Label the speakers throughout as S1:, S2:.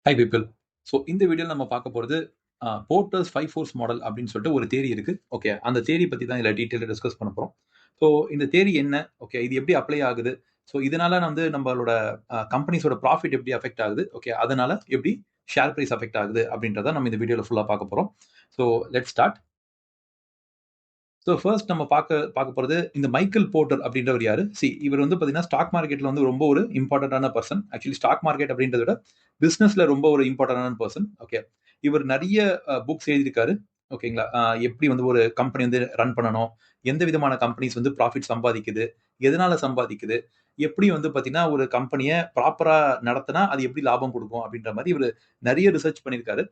S1: High people. So இந்த வீடியோவில் நம்ம பார்க்க போகிறது போர்ட்டர்ஸ் 5 ஃபோர்ஸ் மாடல் அப்படின்னு சொல்லிட்டு ஒரு தேரி இருக்கு. ஓகே, அந்த தேரி பற்றி தான் இதில் டீட்டெயிலாக டிஸ்கஸ் பண்ண போகிறோம். ஸோ இந்த தேரி என்ன, ஓகே, இது எப்படி அப்ளை ஆகுது, ஸோ இதனால வந்து நம்மளோட கம்பெனிஸோட ப்ராஃபிட் எப்படி அஃபெக்ட் ஆகுது, ஓகே, அதனால எப்படி ஷேர் ப்ரைஸ் அஃபெக்ட் ஆகுது அப்படின்றத நம்ம இந்த வீடியோவில் ஃபுல்லாக பார்க்க போகிறோம். So let start. So first நம்ம பார்க்க போகிறது இந்த மைக்கேல் போர்ட்டர் அப்படின்றவர் யாரு. இவர் வந்து பார்த்தீங்கன்னா ஸ்டாக் மார்க்கெட்டில் வந்து ரொம்ப ஒரு இம்பார்ட்டன்டான பர்சன். ஆக்சுவலி ஸ்டாக் மார்க்கெட் அப்படின்றத விட பிஸ்னஸ்ல ரொம்ப ஒரு இம்பார்ட்டன்டான பர்சன். ஓகே, இவர் நிறைய புக்ஸ் எழுதியிருக்காரு. ஓகேங்களா, எப்படி வந்து ஒரு கம்பெனி வந்து ரன் பண்ணணும், எந்த விதமான கம்பெனிஸ் வந்து ப்ராஃபிட் சம்பாதிக்குது, எதனால சம்பாதிக்குது, எப்படி வந்து பார்த்தீங்கன்னா ஒரு கம்பெனியை ப்ராப்பரா நடத்தினா அது எப்படி லாபம் கொடுக்கும் அப்படின்ற மாதிரி இவர் நிறைய ரிசர்ச் பண்ணியிருக்காரு.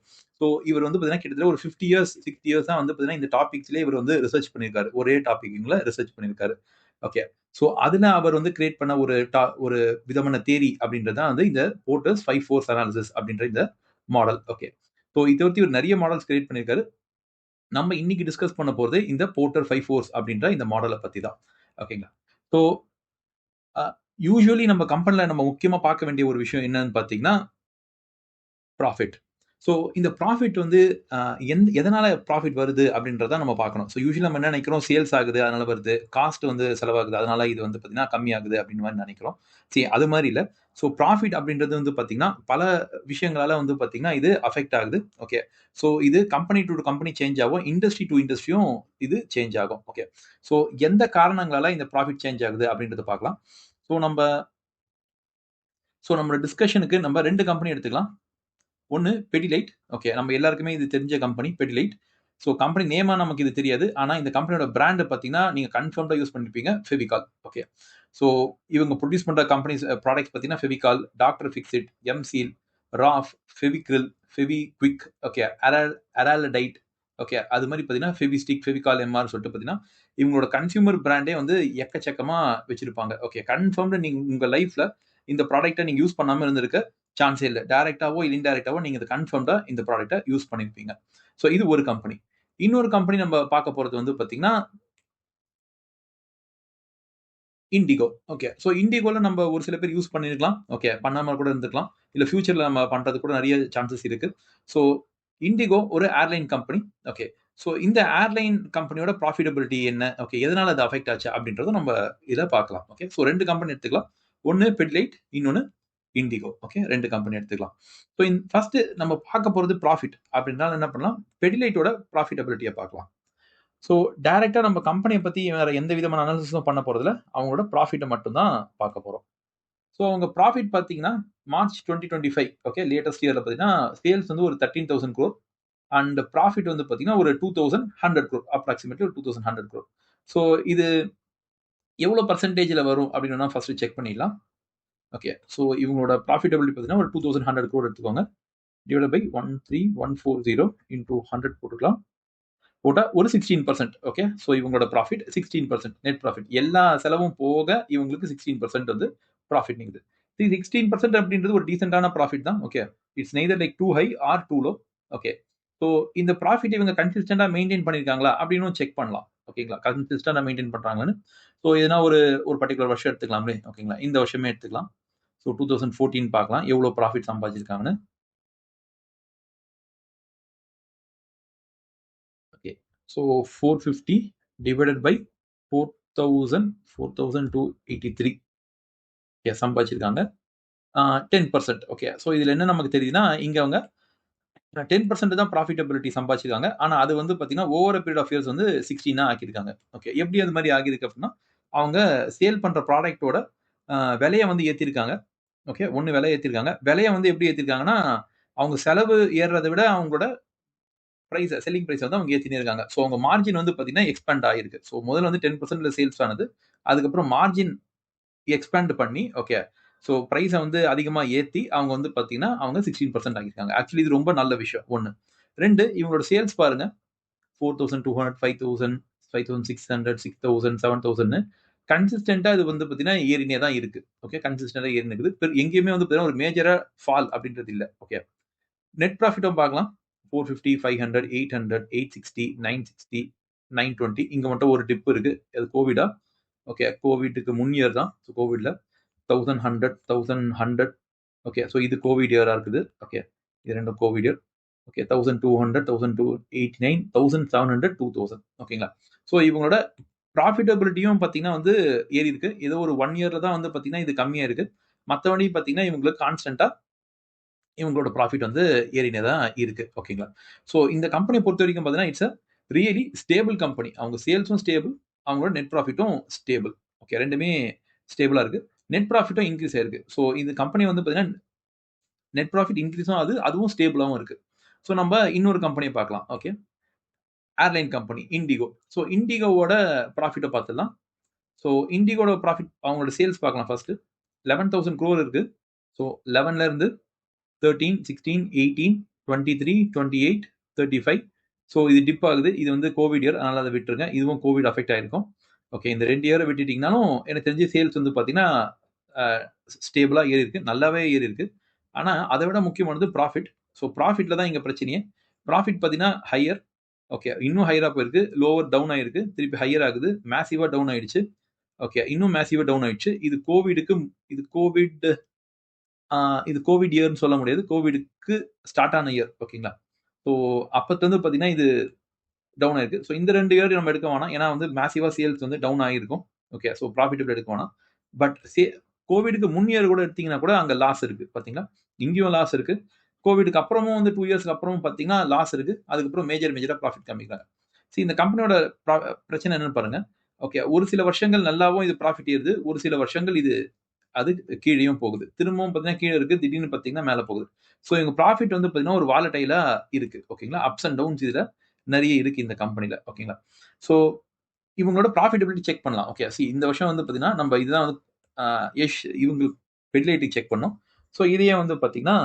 S1: ஸோ இவர் வந்து பார்த்தீங்கன்னா கிட்டத்தட்ட ஒரு 50 இயர்ஸ் 60 இயர்ஸ் தான் வந்து பார்த்தீங்கன்னா இந்த டாபிக்ஸ்லேயே இவர் வந்து ரிசர்ச் பண்ணியிருக்காரு. ஒரே டாபிக்ல ரிசர்ச் பண்ணியிருக்காரு. ஓகே, ஸோ அதுல அவர் வந்து கிரியேட் பண்ண ஒரு விதமான தேரி அப்படின்றது தான் வந்து இந்த போர்ட்டர்ஸ் 5 ஃபோர்ஸ் அனாலிசிஸ் அப்படின்ற இந்த மாடல். ஓகே, ஸோ இதை பற்றி ஒரு நிறைய மாடல்ஸ் கிரியேட் பண்ணியிருக்காரு. நம்ம இன்னைக்கு டிஸ்கஸ் பண்ண போறது இந்த போர்ட்டர் 5 ஃபோர்ஸ் அப்படின்ற இந்த மாடலை பத்தி தான். ஓகேங்களா. ஸோ யூஸ்வலி நம்ம கம்பெனில நம்ம முக்கியமா பார்க்க வேண்டிய ஒரு விஷயம் என்னன்னு பார்த்தீங்கன்னா ப்ராஃபிட். ஸோ இந்த ப்ராஃபிட் வந்து எதனால ப்ராஃபிட் வருது அப்படின்றத நம்ம பார்க்கணும். ஸோ யூசுவலி நம்ம என்ன நினைக்கிறோம், சேல்ஸ் ஆகுது அதனால வருது, காஸ்ட் வந்து செலவாகுது அதனால இது வந்து பார்த்தீங்கன்னா கம்மியாகுது அப்படின்னு மாதிரி நினைக்கிறோம். அது மாதிரி இல்லை. ஸோ ப்ராஃபிட் அப்படின்றது வந்து பார்த்தீங்கன்னா பல விஷயங்களால வந்து பார்த்தீங்கன்னா இது அஃபெக்ட் ஆகுது. ஓகே, ஸோ இது கம்பெனி டு கம்பெனி சேஞ்ச் ஆகும், இண்டஸ்ட்ரி டு இண்டஸ்ட்ரியும் இது சேஞ்ச் ஆகும். ஓகே, ஸோ எந்த காரணங்களால இந்த ப்ராஃபிட் சேஞ்ச் ஆகுது அப்படின்றத பார்க்கலாம். ஸோ நம்ம நம்மளோட டிஸ்கஷனுக்கு நம்ம 2 கம்பெனி எடுத்துக்கலாம். ஒன்னு பெடிலைட். ஓகே, நம்ம எல்லாருக்குமே இது தெரிஞ்ச கம்பெனி பெடிலைட். ஸோ கம்பெனி நேமா நமக்கு இது தெரியாது. ஆனா இந்த கம்பெனியோட பிராண்ட் பார்த்தீங்கன்னா நீங்க கன்ஃபார்ம்டா யூஸ் பண்ணிருப்பீங்க, ஃபெவிகால். ஓகே, ஸோ இவங்க ப்ரொடியூஸ் பண்ற கம்பெனிஸ் ப்ராடக்ட்ஸ் பார்த்தீங்கன்னா Fevicol, Doctor Fixit, M Seal, Roff, Fevicryl, Fevikwik, okay, Araldite, okay, அது மாதிரி பார்த்தீங்கன்னா ஃபெவிஸ்டிக், ஃபெவிகால் எம்ஆர் சொல்லிட்டு பார்த்தீங்கன்னா இவங்களோட கன்சியூமர் பிராண்டே வந்து எக்கச்சக்கமா வச்சிருப்பாங்க. ஓகே, கன்ஃபார்ம்டா நீங்க உங்க லைஃப்ல இந்த ப்ராடக்ட்டை நீங்க யூஸ் பண்ணாம இருந்திருக்க சான்ஸே இல்லை. டைரக்டாவோ இல்லை இன்டைரக்டாவோ நீங்க இது கன்ஃபார்ம்டா இந்த ப்ராடக்ட்டை யூஸ் பண்ணிருப்பீங்க. ஸோ இது ஒரு கம்பெனி. இன்னொரு கம்பெனி நம்ம பார்க்க போறது வந்து பார்த்தீங்கன்னா இண்டிகோ. ஓகே, ஸோ இண்டிகோல நம்ம ஒரு சில பேர் யூஸ் பண்ணிருக்கலாம். ஓகே, பண்ணாம கூட இருந்திருக்கலாம். இல்ல ஃபியூச்சர்ல நம்ம பண்றது கூட நிறைய சான்சஸ் இருக்கு. ஸோ இண்டிகோ ஒரு ஏர்லைன் கம்பெனி. ஓகே, ஸோ இந்த ஏர்லைன் கம்பெனியோட ப்ராஃபிட்டபிலிட்டி என்ன? ஓகே, எதனால அது அஃபெக்ட் ஆச்சு அப்படின்றத நம்ம இத பார்க்கலாம். ஓகே, ஸோ 2 கம்பெனி எடுத்துக்கலாம். ஒன்னு பெட்லைட், இன்னொன்னு இண்டிகோ. ஓகே, 2 கம்பெனி எடுத்துக்கலாம். ஸோ ஃபர்ஸ்ட் நம்ம பார்க்க போறது ப்ராஃபிட் அப்படின்னால என்ன பண்ணலாம், பெடிலைட்டோட ப்ராஃபிட்டபிலிட்டிய பார்க்கலாம். ஸோ டைரக்டா நம்ம கம்பெனிய பத்தி வேற எந்த விதமான அனாலிசிஸும் பண்ண போறதில்ல. அவங்களோட ப்ராஃபிட்ட மட்டும் தான் பார்க்க போறோம். ஸோ அவங்க ப்ராஃபிட் பார்த்தீங்கன்னா மார்ச் 2025, ஓகே, லேட்டஸ்ட் இயர்ல பார்த்தீங்கன்னா சேல்ஸ் வந்து ஒரு 13,000 crore அண்ட் ப்ராஃபிட் வந்து பார்த்தீங்கன்னா ஒரு 2,100 crore, அப்ராக்ஸிமேட்லி ஒரு 2,100 crore. ஸோ இது எவ்வளோ பெர்சன்டேஜ்ல வரும் அப்படின்னு ஃபர்ஸ்ட் செக் பண்ணிடலாம். ஓகே, ஸோ இவங்களோட ப்ராஃபிட்டபிலிட்டி பார்த்தீங்கன்னா ஒரு 2,100 crore எடுத்துக்கோங்க. டிவைட் பை 13,140 இன்டூ 100 போட்டுக்கலாம். போட்டா ஒரு 16%. ஓகே, ஸோ இவங்களோட ப்ராஃபிட் 16%, நெட் ப்ராஃபிட் எல்லா செலவும் போக இவங்களுக்கு 16% வந்து ப்ராஃபிட் நிக்குது. 16% அப்படின்றது ஒரு டீசென்டான ப்ராஃபிட் தான். Okay, it's neither like too high or too low. Okay, so இந்த ப்ராஃபிட் இவங்க கன்சிஸ்டண்டா மெயின்டைன் பண்ணிருக்காங்களா அப்படின்னு செக் பண்ணலாம். ஓகேங்களா, கன்சிஸ்டண்டா மெயின்டைன் பண்றாங்கன்னு. ஸோ எதனா ஒரு ஒரு பர்டிகுலர் வருஷம் எடுத்துக்கலாம்லே. ஓகேங்களா, இந்த வருஷமே எடுத்துக்கலாம். ஸோ 2014 பார்க்கலாம் எவ்வளவு ப்ராஃபிட் சம்பாதிச்சிருக்காங்கன்னு. ஓகே, ஸோ 450 டிவைடட் பை 4,283 சம்பாதிச்சிருக்காங்க. 10%. ஓகே, ஸோ இதுல என்ன நமக்கு தெரியுதுன்னா இங்க அவங்க 10% தான் ப்ராஃபிட்டபிலிட்டி சம்பாதிச்சிருக்காங்க. ஆனா அது வந்து பாத்தீங்கன்னா ஓவர் பீரியட் ஆஃப் இயர்ஸ் வந்து 16 ஆக்கியிருக்காங்க. ஓகே, எப்படி அது மாதிரி ஆகியிருக்கு அப்படின்னா அவங்க சேல் பண்ற ப்ராடக்ட்டோட விலைய வந்து ஏத்திருக்காங்க. ஓகே, ஒண்ணு விலை ஏத்திருக்காங்க. விலைய வந்து எப்படி ஏத்திருக்காங்கன்னா அவங்க செலவு ஏறுறதை விட அவங்களோட செல்லிங் பிரைஸ் வந்து அவங்க ஏத்தினே இருக்காங்க. ஸோ அவங்க மார்ஜின் வந்து பாத்தீங்கன்னா எக்ஸ்பேண்ட் ஆயிருக்கு. ஸோ முதல்ல வந்து 10% சேல்ஸ் ஆனது. அதுக்கப்புறம் மார்ஜின் எக்ஸ்பேண்ட் பண்ணி, ஓகே, ஸோ பிரைஸ வந்து அதிகமா ஏத்தி அவங்க வந்து பாத்தீங்கன்னா அவங்க 16% ஆக்கியிருக்காங்க. ஆக்சுவலி இது ரொம்ப நல்ல விஷயம். 1. 2, இவங்களோட சேல்ஸ் பாருங்க. 4,200, 5,000, 5,600, 6,000, 7,000ன்னு கன்சிஸ்டன்ட்டா இது வந்து பாத்தீங்கன்னா ஏறினே தான் இருக்கு. ஓகே, கன்சிஸ்டன்ட்டா ஏறினு இருக்குது. எங்கேயுமே வந்து பாத்தீங்கன்னா ஒரு மேஜரா ஃபால் அப்படின்றது இல்ல. ஓகே, நெட் ப்ராஃபிட்டும் பார்க்கலாம். 450, 500, 800, 860, 960, 920. இங்க மட்டும் ஒரு டிப் இருக்கு. அது கோவிடா? ஓகே, கோவிட்க்கு முன் இயர் தான். ஸோ கோவிட்ல 1100, 1100. ஓகே, ஸோ இது கோவிட் இயரா இருக்குது. ஓகே, இது ரெண்டும் கோவிட் இயர். ஓகே 1200, 1289, 1700, 2000. ஓகேங்களா? ஸோ இவங்களோட ப்ராஃபிட்டபிலிட்டியும் பார்த்தீங்கன்னா வந்து ஏறி இருக்கு. ஏதோ ஒரு 1 இயர்ல தான் வந்து பார்த்தீங்கன்னா இது கம்மியா இருக்கு. மத்தபடி பார்த்தீங்கன்னா இவங்களுக்கு கான்ஸ்டன்ட்டா இவங்களோட ப்ராஃபிட் வந்து ஏறினே தான் இருக்கு. ஓகேங்களா? ஸோ இந்த கம்பெனிய பொறுத்தவரைக்கும் பார்த்தீங்கன்னா, இட்ஸ் ரியலி ஸ்டேபிள் கம்பெனி. அவங்க சேல்ஸும் ஸ்டேபிள், அவங்களோட நெட் ப்ராஃபிட்டும் ஸ்டேபிள். ஓகே 2மே ஸ்டேபிளா இருக்கு. நெட் ப்ராஃபிட்டும் இன்கிரீஸ் ஆயிருக்கு. ஸோ இந்த கம்பெனி வந்து பார்த்தீங்கன்னா, நெட் ப்ராஃபிட் இன்கிரீஸும் ஆகுது. அதுவும் ஸ்டேபிளாவும் இருக்கு. ஸோ நம்ப இன்னொரு கம்பெனிய பார்க்கலாம். Okay. Airline company IndiGo. So இண்டிகோவோட ப்ராஃபிட்ட பார்த்துடலாம். ஸோ இண்டிகோட ப்ராஃபிட் அவங்களோட சேல்ஸ் பார்க்கலாம் ஃபர்ஸ்ட்டு. 11,000 crore இருக்கு. ஸோ 11ல இருந்து 13, 16, 18, 23, 28, 35. ஸோ இது டிப் ஆகுது. இது வந்து கோவிட் இயர். அதனால அத விட்டுருங்க. இதுவும் கோவிட் அஃபெக்ட் ஆயிருக்கும். ஓகே. இந்த 2 இயர விட்டுட்டீங்கனாலும், எனக்கு தெரிஞ்சு சேல்ஸ் வந்து பார்த்தீங்கன்னா, அ ஸ்டேபிளா ஏறியிருக்கு. நல்லாவே ஏறியிருக்கு. ஆனா, அத விட முக்கியமானது ப்ராஃபிட். ஸோ ப்ராஃபிட்ல தான் இங்க பிரச்சனையே. ப்ராஃபிட் பார்த்தீங்கன்னா, ஹையர். ஓகே. இன்னும் ஹையரா போயிருக்கு. லோவர் டவுன் ஆயிருக்கு. திருப்பி ஹையர் ஆகுது. மேசிவா டவுன் ஆயிடுச்சு. ஓகே. இன்னும் மேசிவா டவுன் ஆயிடுச்சு. இது கோவிட் ஆ இது கோவிட் இயர்ன்னு சொல்ல முடியாது. கோவிட்க்கு ஸ்டார்ட் ஆன இயர். ஓகேங்களா? ஸோ அப்பத்துலருந்து பார்த்தீங்கன்னா, இது டவுன் ஆயிருக்கு. ஸோ இந்த 2 இயர் நம்ம எடுக்க வேணாம். ஏன்னா வந்து மேசிவா சேல்ஸ் வந்து டவுன் ஆகியிருக்கும். ஓகே. ஸோ ப்ராஃபிட்டபிள் எடுக்க வேணாம். பட் கோவிட்க்கு முன் இயர் கூட எடுத்தீங்கன்னா கூட அங்க லாஸ் இருக்கு. பார்த்தீங்களா? இங்கேயும் லாஸ் இருக்கு. கோவிட்க்கு அப்புறமும் வந்து 2 இயர்ஸ்க்கு அப்புறமும் பார்த்தீங்கன்னா, லாஸ் இருக்கு. அதுக்கப்புறம் மேஜரா ப்ராஃபிட் காமிக்கிறாங்க. இந்த கம்பெனியோட ப்ர பிரச்சனை என்னன்னு பாருங்க. ஓகே. ஒரு சில வருஷங்கள் நல்லாவும் இது ப்ராஃபிட் ஏறுது. ஒரு சில வருஷங்கள் இது அது கீழயும் போகுது. திரும்பவும் பார்த்தீங்கன்னா, கீழ இருக்கு. திடீர்னு பார்த்தீங்கன்னா, மேல போகுது. ஸோ இவங்க ப்ராஃபிட் வந்து பார்த்தீங்கன்னா, ஒரு வாலடைலா இருக்கு. ஓகேங்களா? அப்ஸ் அண்ட் டவுன்ஸ் இதுல நெறைய இருக்கு இந்த கம்பெனில. ஓகேங்களா? ஸோ இவங்களோட ப்ராஃபிட்டபிலிட்டி செக் பண்ணலாம். ஓகே. இந்த வருஷம் வந்து பார்த்தீங்கன்னா, நம்ம இதுதான் வந்து அ இவங்களுக்கு பெட்லைட்டுக்கு செக் பண்ணோம். ஸோ இதையே வந்து பார்த்தீங்கன்னா,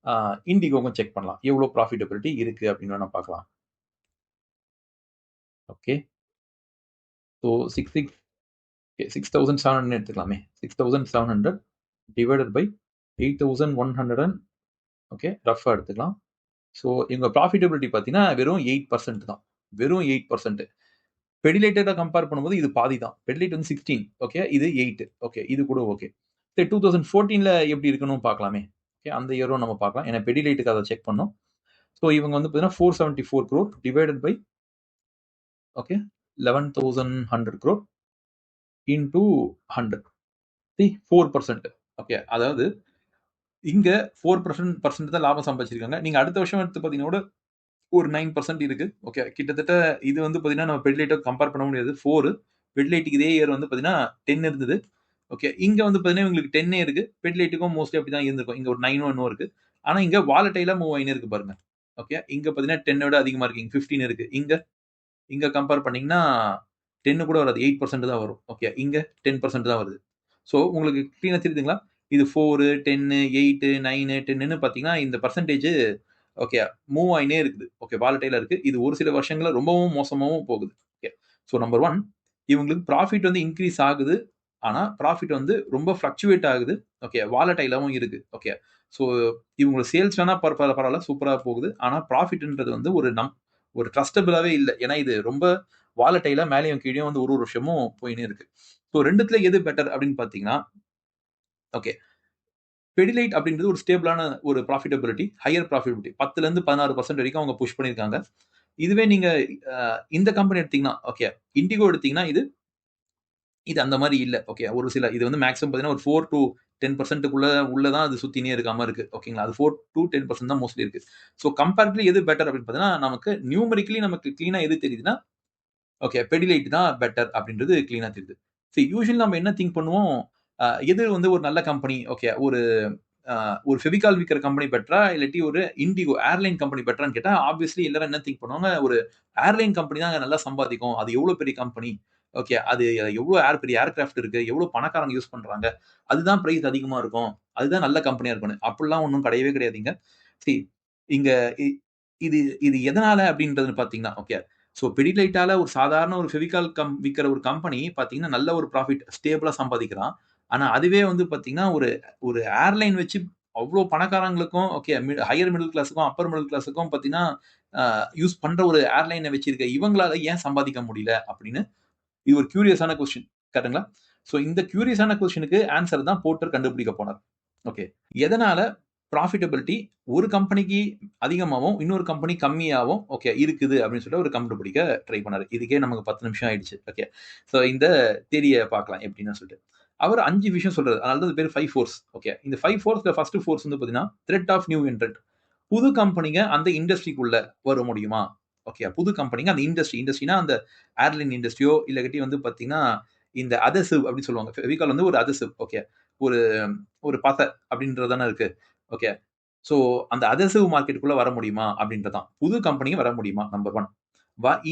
S1: அ இண்டிகோக்கும் செக் பண்ணலாம். எவ்வளோ ப்ராஃபிட்டபிலிட்டி இருக்கு அப்படின்னு வேணா பார்க்கலாம். ஓகே. ஸோ 6,700 எடுத்துக்கலாமே. 6,700 டிவைடட் பை 8,100 ஓகே. ரஃப்பா எடுத்துக்கலாம். ஸோ இவங்க ப்ராஃபிட்டபிலிட்டி பார்த்தீங்கன்னா, வெறும் 8% தான். வெறும் 8%. பெடிலேட்டட கம்பேர் பண்ணும்போது இது பாதி தான். பெடிலேட் வந்து 16 ஓகே. இது 8 ஓகே. இது கூட ஓகே. சரி 2014ல எப்படி இருக்குன்னு பார்க்கலாமே. ஓகே. அந்த இயரும் நம்ம பார்க்கலாம். ஏன்னா பெடிலேட்டுக்கு அத செக் பண்ணோம். ஸோ இவங்க வந்து பார்த்தீங்கன்னா 474 crore divided by okay 11,100 crore into 100 4% okay. அதாவது இங்க 4% தான் லாபம் சம்பாதிச்சிருக்காங்க. நீங்க அடுத்த வருஷம் எடுத்து பார்த்தீங்கன்னா கூட ஒரு 9% இருக்கு. ஓகே. கிட்டத்தட்ட இது வந்து பார்த்தீங்கன்னா, நம்ம பெட்லைட்ட கம்பேர் பண்ண முடியாது. 4 பெட்லைட்டுக்கு இதே இயர் வந்து பார்த்தீங்கன்னா, 10 இருந்தது. ஓகே. இங்க வந்து பார்த்தீங்கன்னா, இவங்களுக்கு 10 இருக்கு. பெட்லைட்டுக்கும் மோஸ்ட்லி அப்படிதான் இருந்திருக்கும். இங்க ஒரு 9 என்னவோ இருக்கு. ஆனா இங்க வாலடைலா மூவ் ஆயினே இருக்கு பாருங்க. ஓகே. இங்க பார்த்தீங்கன்னா 10 விட அதிகமா இருக்கு. இங்க 15 இருக்கு. இங்க இங்க கம்பேர் பண்ணீங்கன்னா, 10 கூட வராது. 8% தான் வரும். ஓகே. இங்க 10% தான் வருது. ஸோ உங்களுக்கு கிளீனா தெரியுதுங்களா? இது 4, 10, 8, 9, 10ன்னு பார்த்தீங்கன்னா, இந்த பெர்சன்டேஜ் ஓகே மூவ் ஆயினே இருக்குது. ஓகே வாலடைலா இருக்கு. இது ஒரு சில வருஷங்கள்ல ரொம்பவும் மோசமாவும் போகுது. ஓகே. ஸோ நம்பர் 1 இவங்களுக்கு ப்ராஃபிட் வந்து இன்கிரீஸ் ஆகுது. ஆனா ப்ராஃபிட் வந்து ரொம்ப ஃப்ளக்சுவேட் ஆகுது. ஓகே வாலடைலாவும் இருக்கு. ஓகே. ஸோ இவங்க சேல்ஸ் வேணா பரவால்ல சூப்பரா போகுது. ஆனா ப்ராஃபிட்ன்றது வந்து ஒரு ட்ரஸ்டபிளாவே இல்ல. ஏன்னா இது ரொம்ப வாலடைலா மேலயும் கீழயும் வந்து ஒரு வருஷமும் போயினே இருக்கு. ஸோ 2த்துல எது பெட்டர் அப்படின்னு பார்த்தீங்கன்னா, ஓகே பெடிலைட் அப்படின்றது ஒரு ஸ்டேபிளான ஒரு ப்ராஃபிட்டபிலிட்டி, ஹையர் ப்ராஃபிட்டபிலிட்டி 10லேருந்து 16% வரைக்கும் அவங்க புஷ் பண்ணியிருக்காங்க. இதுவே நீங்க அ இந்த கம்பெனி எடுத்தீங்கன்னா, ஓகே இண்டிகோ எடுத்தீங்கன்னா இது அந்த மாரி இல்ல. ஓகே. ஒரு சில இது வந்து மேக்ஸிமம் பார்த்தீங்கன்னா, ஒரு 4 டூ 10% உள்ள தான் அது சுத்தினே இருக்க மாரி இருக்கு. ஓகேங்களா? அது 4 டூ 10% தான் மோஸ்ட்லி இருக்கு. ஸோ கம்பேரிட்டிவ்லி எது பெட்டர் அப்படின்னு பார்த்தீங்கன்னா, நமக்கு நியூமெரிக்கலி நமக்கு கிளீனா எது தெரியுதுன்னா, ஓகே பெடிலைட் தான் பெட்டர் அப்படின்றது கிளீனா தெரியுது. யூசுவலி நம்ம என்ன திங்க் பண்ணுவோம், எது வந்து ஒரு நல்ல கம்பெனி, ஓகே அ ஒரு ஃபெவிகால் விக்கிற கம்பெனி பெட்டரா? இல்லாட்டி ஒரு இண்டிகோ ஏர்லைன் கம்பெனி பெட்டரான்னு கேட்டா, ஆப்வியஸ்லி எல்லாரும் என்ன திங்க் பண்ணுவாங்க, ஒரு ஏர்லைன் கம்பெனி தான் நல்லா சம்பாதிக்கும். அது எவ்வளோ பெரிய கம்பெனி. ஓகே. அது எவ்வளோ பெரிய ஏர்கிராஃப்ட் இருக்கு. எவ்வளோ பணக்காரங்க யூஸ் பண்றாங்க. அதுதான் பிரைஸ் அதிகமா இருக்கும். அதுதான் நல்ல கம்பெனியா இருக்கணும். அப்படிலாம் ஒண்ணும் கிடையவே கிடையாதுங்க. சி இங்க இ இது இது எதனால அப்படின்றது பார்த்தீங்கன்னா, ஓகே. பிடிலைட்டால ஒரு சாதாரண ஒரு ஃபெவிகால் விக்கிற ஒரு கம்பெனி பார்த்தீங்கன்னா, நல்ல ஒரு ப்ராஃபிட் ஸ்டேபிளா சம்பாதிக்கிறான். ஆனா அதுவே வந்து பார்த்தீங்கன்னா, ஒரு ஒரு ஏர்லைன் வச்சு அவ்ளோ பணக்காரங்களுக்கும் ஓகே ஹையர் மிடில் கிளாஸ்ஸுக்கும், அப்பர் மிடில் கிளாஸ்ஸுக்கும் பார்த்தீங்கன்னா, அ யூஸ் பண்ற ஒரு ஏர்லைன வச்சிருக்க இவங்களால ஏன் சம்பாதிக்க முடியல அப்படின்னு இது ஒரு கியூரியஸான கொஸ்டின். கரெக்ட்டுங்களா? இந்த கியூரியஸான கொஸ்டினுக்கு ஆன்ஸர் தான் போர்ட்டர் கண்டுபிடிக்க போனார். ஓகே. எதனால ப்ராஃபிட்டபிலிட்டி ஒரு கம்பெனிக்கு அதிகமாகவும் இன்னொரு கம்பெனி கம்மியாகவும் ஓகே இருக்குது அப்படின்னு சொல்லிட்டு ஒரு கண்டுபிடிக்க ட்ரை பண்ணாரு. இதுக்கே நமக்கு 10 நிமிஷம் ஆயிடுச்சு. ஓகே, ஸோ இந்த தேரியை பார்க்கலாம் எப்படின்னு சொல்லிட்டு. அவர் 5 விஷயம் சொல்றாரு. அதனால தான் பேர் 5 ஃபோர்ஸ். ஓகே, இந்த 5 ஃபோர்ஸ்ல ஃபர்ஸ்ட் ஃபோர்ஸ் வந்து பார்த்தீங்கன்னா த்ரெட் ஆஃப் நியூ என்ட்ரன்ட். புது கம்பெனிங்க அந்த இண்டஸ்ட்ரிக்குள்ள வர முடியுமா? ஓகே, புது கம்பெனிங்க அந்த இண்டஸ்ட்ரினா அந்த ஏர்லைன் இண்டஸ்ட்ரியோ இல்லகட்டி வந்து பார்த்தீங்கன்னா இந்த அதசிவ் அப்படின்னு சொல்லுவாங்க. ஃபெவிகால் வந்து ஒரு அதசிவ். ஓகே, ஒரு ஒரு பச அப்படின்றது தானே இருக்கு. ஓகே, ஸோ அந்த அதசிவ் மார்க்கெட்டுக்குள்ள வர முடியுமா அப்படின்றதான். புது கம்பெனியும் வர முடியுமா? நம்பர் 1.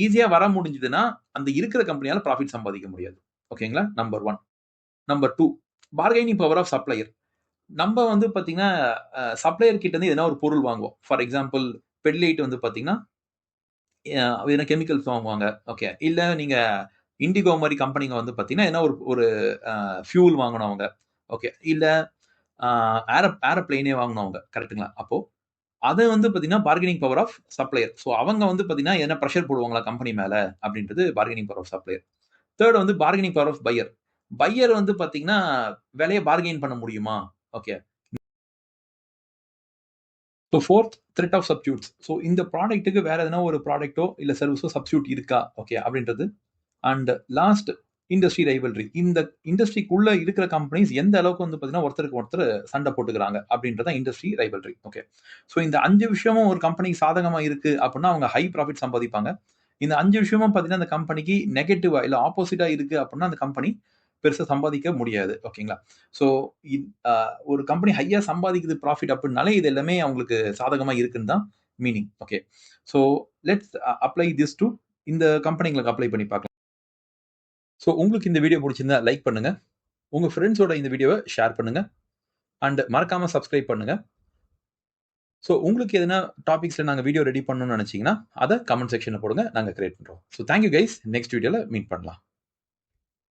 S1: ஈஸியா வர முடிஞ்சதுன்னா அந்த இருக்கிற கம்பெனியால ப்ராஃபிட் சம்பாதிக்க முடியாது. ஓகேங்களா? Number 1. Number 2, bargaining power of supplier. நம்ம வந்து பார்த்தீங்கன்னா, சப்ளையர் கிட்ட இருந்து எதனா ஒரு பொருள் வாங்குவோம். ஃபார் எக்ஸாம்பிள் பெட்லைட் வந்து பார்த்தீங்கன்னா, எதனா கெமிக்கல்ஸ் வாங்குவாங்க. ஓகே. இல்ல நீங்க இண்டிகோ மாரி கம்பெனிங்க வந்து பார்த்தீங்கன்னா, எதனா ஒரு ஒரு ஃபியூல் வாங்கணும் அவங்க. ஓகே. இல்ல அ ஏரோப்ளேனே வாங்கணும் அவங்க. கரெக்ட்டுங்களா? அப்போ அது வந்து பார்த்தீங்கன்னா, bargaining power of supplier. So அவங்க வந்து பார்த்தீங்கன்னா, எதனா பிரஷர் போடுவாங்களா கம்பெனி மேல அப்படின்றது பார்கெனிங் பவர் ஆஃப் சப்ளையர். 3 வந்து bargaining power of buyer. Buyer வந்து பார்த்தீங்கன்னா, விலைய பார்கெயின் பண்ண முடியுமா? ஓகே. ஸோ 4த் த்ரெட் ஆஃப் சப்ஸ்டியூட்ஸ். ஸோ இந்த ப்ராடக்ட்டுக்கு வேற எதனா ஒரு ப்ராடக்ட்டோ இல்ல சர்விஸோ சப்ஸ்டியூட் இருக்கா? ஓகே அப்படின்றது. And last industry rivalry. இந்த இண்டஸ்ட்ரிக்குள்ள இருக்கிற கம்பெனிஸ் எந்த அளவுக்கு வந்து பார்த்தீங்கன்னா, ஒருத்தருக்கு ஒருத்தர் சண்டை போட்டுக்கிறாங்க அப்படின்றது தான் இண்டஸ்ட்ரி ரைவல்ரி. ஓகே. ஸோ இந்த 5 விஷயமும் ஒரு கம்பெனிக்கு சாதகமா இருக்கு அப்படின்னா, அவங்க ஹை ப்ராஃபிட் சம்பாதிப்பாங்க. இந்த 5 விஷயமும் பார்த்தீங்கன்னா, அந்த கம்பெனிக்கு நெகட்டிவா இல்ல ஆப்போசிட்டா இருக்கு அப்படின்னா, அந்த கம்பெனி பெருசா சம்பாதிக்க முடியாது. ஓகேங்களா? ஸோ இத் அ ஒரு கம்பெனி ஹையா சம்பாதிக்குது ப்ராஃபிட் அப்படின்னாலே, இது எல்லாமே அவங்களுக்கு சாதகமா இருக்குன்னு தான் meaning. Okay. So let's apply this to இந்த கம்பெனிங்களுக்கு அப்ளை பண்ணி பார்க்கலாம். ஸோ உங்களுக்கு இந்த வீடியோ புடிச்சிருந்தா லைக் பண்ணுங்க. உங்க ஃபிரெண்ட்ஸோட இந்த வீடியோவ ஷேர் பண்ணுங்க. அண்ட் மறக்காம சப்ஸ்கிரைப் பண்ணுங்க. ஸோ உங்களுக்கு எதனா டாபிக்ஸ்ல நாங்க வீடியோ ரெடி பண்ணணும்னு நெனச்சீங்கன்னா, அத கமெண்ட் செக்ஷன்ல போடுங்க. நாங்க கிரியேட் பண்றோம். So thank you guys. Next வீடியோல மீட் பண்ணலாம்.